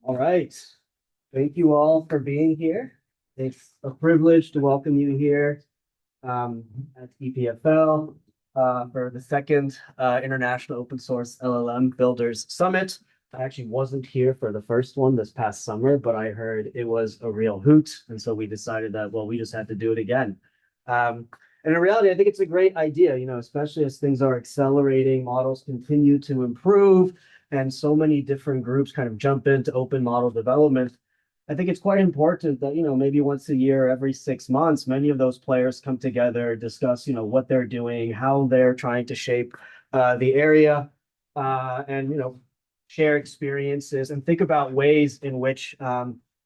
All right. Thank you all for being here. It's a privilege to welcome you here at EPFL for the second International Open Source LLM Builders Summit. I actually wasn't here for the first one this past summer, but I heard it was a real hoot. And so we decided that, well, we just had to do it again. And in reality, I think it's a great idea, especially as things are accelerating, models continue to improve, and so many different groups kind of jump into open model development. I think it's quite important that, maybe once a year, every 6 months, many of those players come together, discuss, what they're doing, how they're trying to shape the area, and, share experiences and think about ways in which,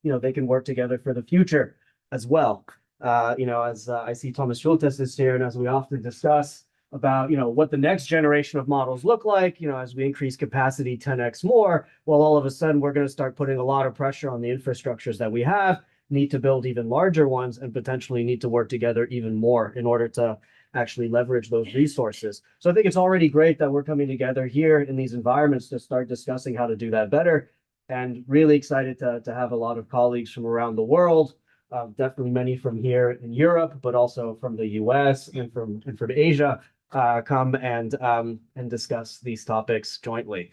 they can work together for the future as well. As I see Thomas Schultes is here, and as we often discuss about, what the next generation of models look like, as we increase capacity 10x more, well, all of a sudden we're going to start putting a lot of pressure on the infrastructures that we have, need to build even larger ones, and potentially need to work together even more in order to actually leverage those resources. So I think it's already great that we're coming together here in these environments to start discussing how to do that better. And really excited to have a lot of colleagues from around the world, definitely many from here in Europe, but also from the US and from Asia, come and discuss these topics jointly.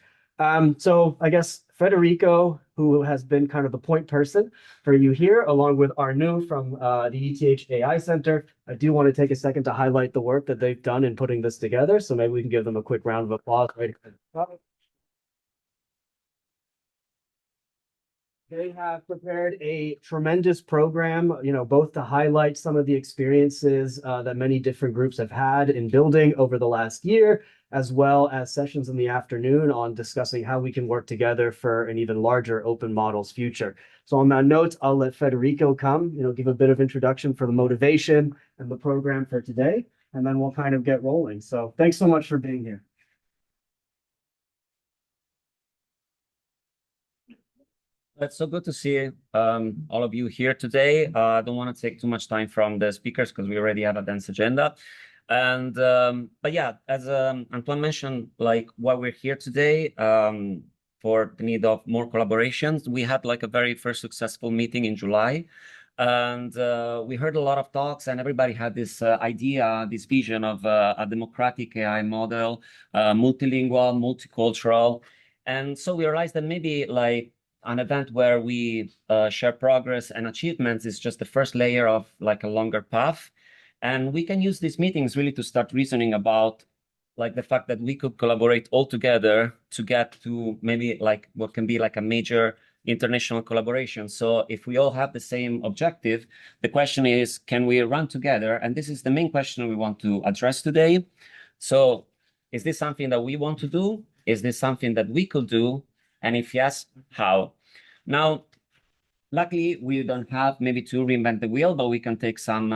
So I guess Federico, who has been kind of the point person for you here, along with Arnaud from the ETH AI Center, I do want to take a second to highlight the work that they've done in putting this together. So maybe we can give them a quick round of applause right at the top. They have prepared a tremendous program, both to highlight some of the experiences that many different groups have had in building over the last year, as well as sessions in the afternoon on discussing how we can work together for an even larger open models future. So on that note, I'll let Federico come, give a bit of introduction for the motivation and the program for today, and then we'll kind of get rolling. So thanks so much for being here. It's so good to see all of you here today. I don't want to take too much time from the speakers because we already have a dense agenda. And but yeah, as Antoine mentioned, like why we're here today, for the need of more collaborations. We had like a very first successful meeting in July, and we heard a lot of talks, and everybody had this idea, this vision of a democratic AI model, multilingual, multicultural. And so we realized that maybe like an event where we share progress and achievements is just the first layer of like a longer path. And we can use these meetings really to start reasoning about like the fact that we could collaborate all together to get to maybe like what can be like a major international collaboration. So if we all have the same objective, the question is, can we run together? And this is the main question we want to address today. So is this something that we want to do? Is this something that we could do? And if yes, how? Now, luckily, we don't have maybe to reinvent the wheel, but we can take some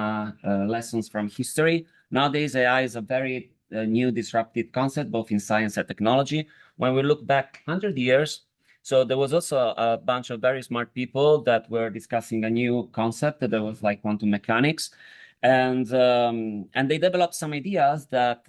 lessons from history. Nowadays, AI is a very new disruptive concept, both in science and technology. When we look back 100 years, so there was also a bunch of very smart people that were discussing a new concept that was like quantum mechanics. And they developed some ideas that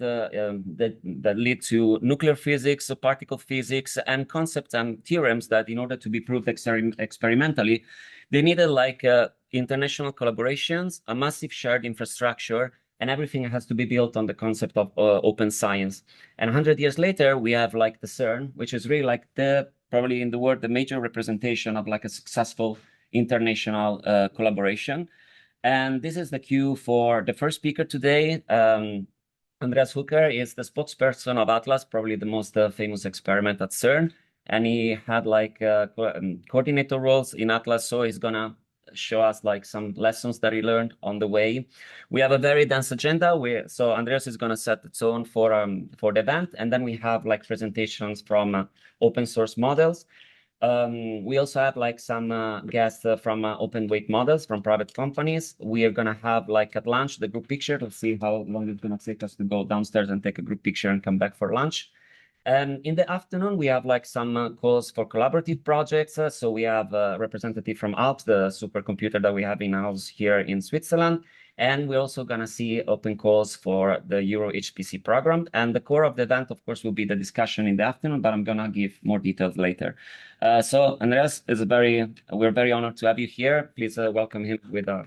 lead to nuclear physics, particle physics, and concepts and theorems that, in order to be proved experimentally, they needed like international collaborations, a massive shared infrastructure, and everything has to be built on the concept of open science. And 100 years later, we have like the CERN, which is really like probably in the world the major representation of like a successful international collaboration. And this is the cue for the first speaker today. Andreas Hooker is the spokesperson of Atlas, probably the most famous experiment at CERN. And he had like coordinator roles in Atlas. So he's gonna show us like some lessons that he learned on the way. We have a very dense agenda. So Andreas is gonna set the tone for the event. And then we have like presentations from open source models. We also have like some guests from open weight models from private companies. We are gonna have like at lunch the group picture. Let's see how long it's gonna take us to go downstairs and take a group picture and come back for lunch. And in the afternoon, we have like some calls for collaborative projects. So we have a representative from Alps, the supercomputer that we have in-house here in Switzerland. And we're also going to see open calls for the Euro HPC program. And the core of the event, of course, will be the discussion in the afternoon, but I'm going to give more details later. So Andreas, we're very honored to have you here. Please welcome him with a